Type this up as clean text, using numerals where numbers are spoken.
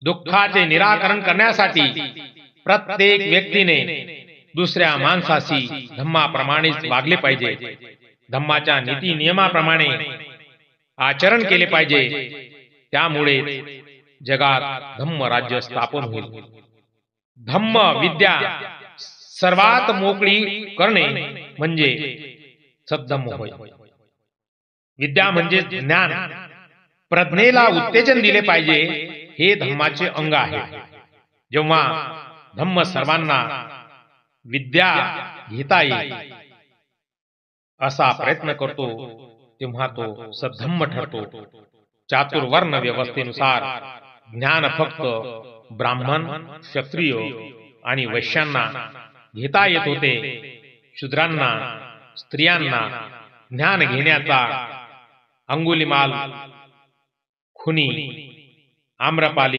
दुःखाचे निराकरण करण्यासाठी प्रत्येक व्यक्तीने दुसऱ्या माणसाशी धम्माप्रमाणेच वागले पाहिजे, धम्माच्या नीती नियमाप्रमाणे आचरण केले पाहिजे. त्यामुळे जगात धम्म राज्य स्थापन होईल. धम्म विद्या सर्वात मोकळी करणे म्हणजे सद्धम्म होय. विद्या म्हणजे ज्ञान, प्रज्ञेला उत्तेजन दिले पाहिजे, हे धम्माचे अंग आहे. जेव्हा धम्म सर्वांना विद्या घेता येईल असा प्रयत्न करतो, तेव्हा तो सद्धम्म ठरतो. चातुर्वर्ण व्यवस्थेनुसार ज्ञान फक्त ब्राह्मण, क्षत्रिय आणि वैश्यांना घेता येत होते. शूद्रांना, स्त्रियांना ज्ञान घेण्याचा अंगुलिमाल, खुनी, आम्रपाली